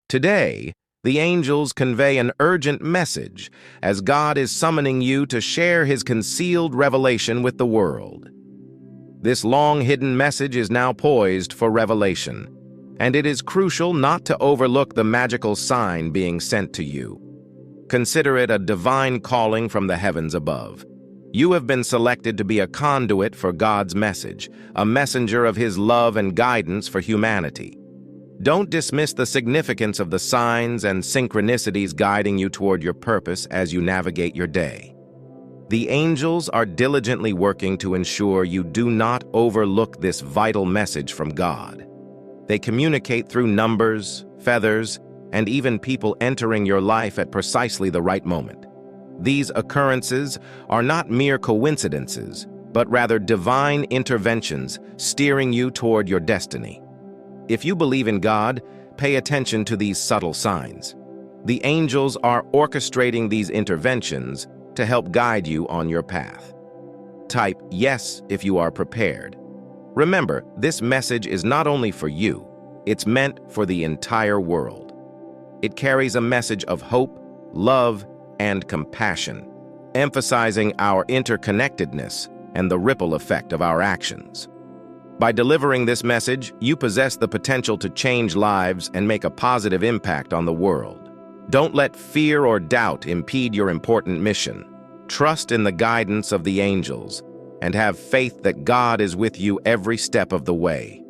Today, the angels convey an urgent message as God is summoning you to share his concealed revelation with the world. This long-hidden message is now poised for revelation, and it is crucial not to overlook the magical sign being sent to you. Consider it a divine calling from the heavens above. You have been selected to be a conduit for God's message, a messenger of his love and guidance for humanity. Don't dismiss the significance of the signs and synchronicities guiding you toward your purpose as you navigate your day. The angels are diligently working to ensure you do not overlook this vital message from God. They communicate through numbers, feathers, and even people entering your life at precisely the right moment. These occurrences are not mere coincidences, but rather divine interventions steering you toward your destiny. If you believe in God, pay attention to these subtle signs. The angels are orchestrating these interventions to help guide you on your path. Type yes if you are prepared. Remember, this message is not only for you, it's meant for the entire world. It carries a message of hope, love, and compassion, emphasizing our interconnectedness and the ripple effect of our actions. By delivering this message, you possess the potential to change lives and make a positive impact on the world. Don't let fear or doubt impede your important mission. Trust in the guidance of the angels and have faith that God is with you every step of the way.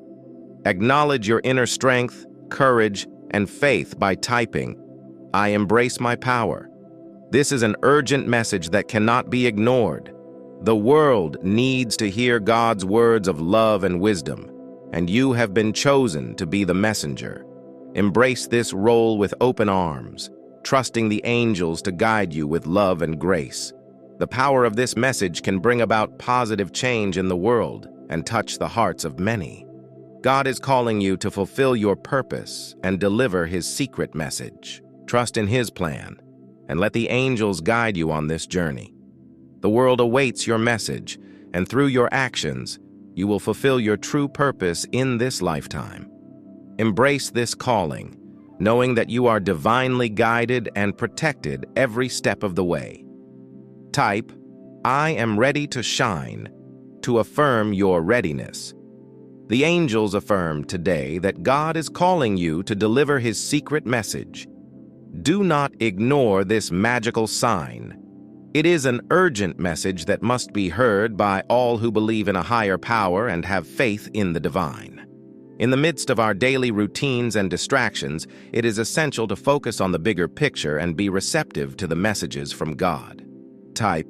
Acknowledge your inner strength, courage, and faith by typing, "I embrace my power." This is an urgent message that cannot be ignored. The world needs to hear God's words of love and wisdom, and you have been chosen to be the messenger. Embrace this role with open arms, trusting the angels to guide you with love and grace. The power of this message can bring about positive change in the world and touch the hearts of many. God is calling you to fulfill your purpose and deliver his secret message. Trust in his plan, and let the angels guide you on this journey. The world awaits your message, and through your actions, you will fulfill your true purpose in this lifetime. Embrace this calling, knowing that you are divinely guided and protected every step of the way. Type, "I am ready to shine," to affirm your readiness. The angels affirm today that God is calling you to deliver his secret message. Do not ignore this magical sign. It is an urgent message that must be heard by all who believe in a higher power and have faith in the divine. In the midst of our daily routines and distractions, it is essential to focus on the bigger picture and be receptive to the messages from God. Type,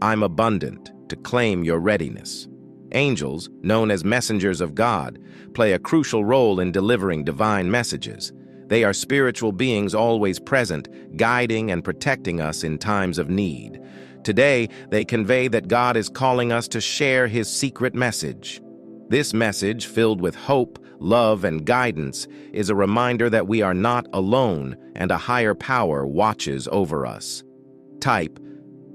"I'm abundant," to claim your readiness. Angels, known as messengers of God, play a crucial role in delivering divine messages. They are spiritual beings always present, guiding and protecting us in times of need. Today, they convey that God is calling us to share his secret message. This message, filled with hope, love, and guidance, is a reminder that we are not alone and a higher power watches over us. Type,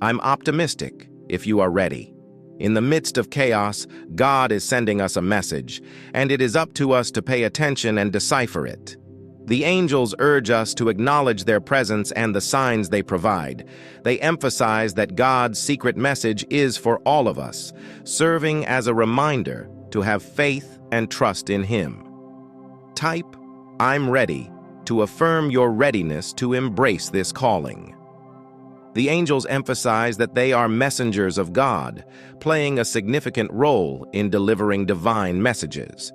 "I'm optimistic," if you are ready. In the midst of chaos, God is sending us a message, and it is up to us to pay attention and decipher it. The angels urge us to acknowledge their presence and the signs they provide. They emphasize that God's secret message is for all of us, serving as a reminder to have faith and trust in him. Type, "I'm ready," to affirm your readiness to embrace this calling. The angels emphasize that they are messengers of God, playing a significant role in delivering divine messages.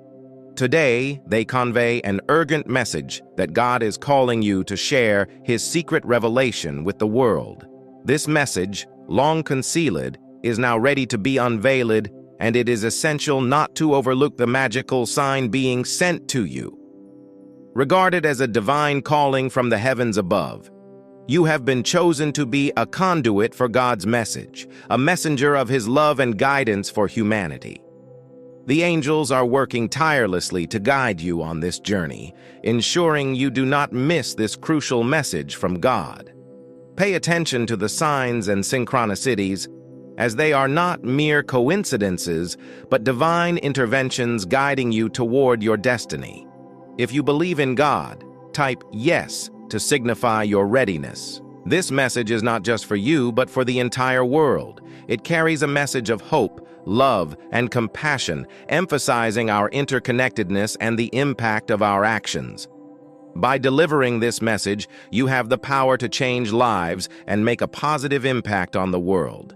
Today, they convey an urgent message that God is calling you to share his secret revelation with the world. This message, long concealed, is now ready to be unveiled, and it is essential not to overlook the magical sign being sent to you. Regarded as a divine calling from the heavens above, you have been chosen to be a conduit for God's message, a messenger of his love and guidance for humanity. The angels are working tirelessly to guide you on this journey, ensuring you do not miss this crucial message from God. Pay attention to the signs and synchronicities, as they are not mere coincidences, but divine interventions guiding you toward your destiny. If you believe in God, Type yes to signify your readiness. This message is not just for you, but for the entire world. It carries a message of hope, love, and compassion, emphasizing our interconnectedness and the impact of our actions. By delivering this message, you have the power to change lives and make a positive impact on the world.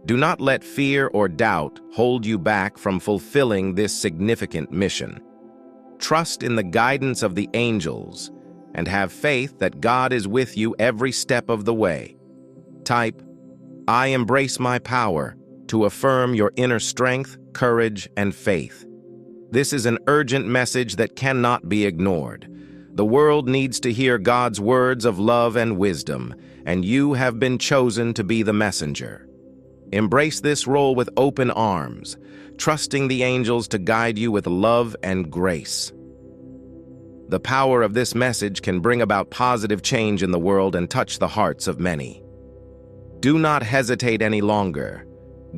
Do not let fear or doubt hold you back from fulfilling this significant mission. Trust in the guidance of the angels and have faith that God is with you every step of the way. Type, I embrace my power, to affirm your inner strength, courage, and faith. This is an urgent message that cannot be ignored. The world needs to hear God's words of love and wisdom, and you have been chosen to be the messenger. Embrace this role with open arms, trusting the angels to guide you with love and grace. The power of this message can bring about positive change in the world and touch the hearts of many. Do not hesitate any longer.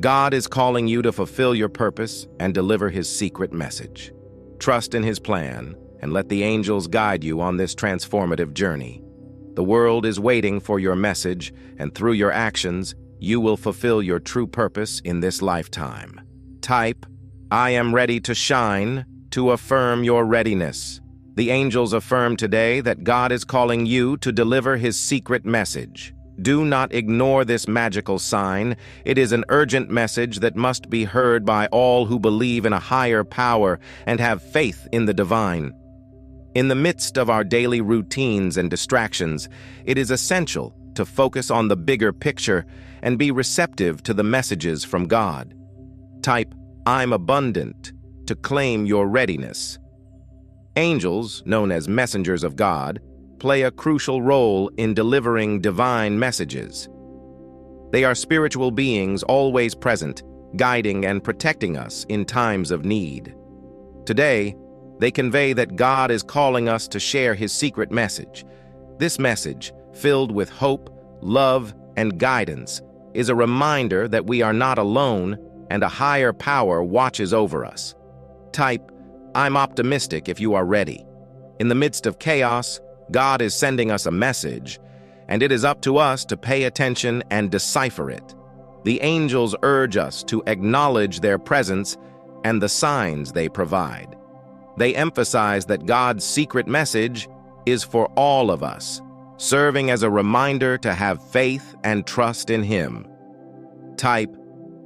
God is calling you to fulfill your purpose and deliver His secret message. Trust in His plan and let the angels guide you on this transformative journey. The world is waiting for your message, and through your actions, you will fulfill your true purpose in this lifetime. Type, I am ready to shine, to affirm your readiness. The angels affirm today that God is calling you to deliver His secret message. Do not ignore this magical sign. It is an urgent message that must be heard by all who believe in a higher power and have faith in the divine. In the midst of our daily routines and distractions, it is essential to focus on the bigger picture and be receptive to the messages from God. Type, I'm abundant, to claim your readiness. Angels, known as messengers of God, play a crucial role in delivering divine messages. They are spiritual beings always present, guiding and protecting us in times of need. Today, they convey that God is calling us to share His secret message. This message, filled with hope, love, and guidance, is a reminder that we are not alone and a higher power watches over us. Type, I'm optimistic if you are ready. In the midst of chaos, God is sending us a message, and it is up to us to pay attention and decipher it. The angels urge us to acknowledge their presence and the signs they provide. They emphasize that God's secret message is for all of us, serving as a reminder to have faith and trust in Him. Type,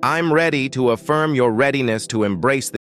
I'm ready to affirm your readiness to embrace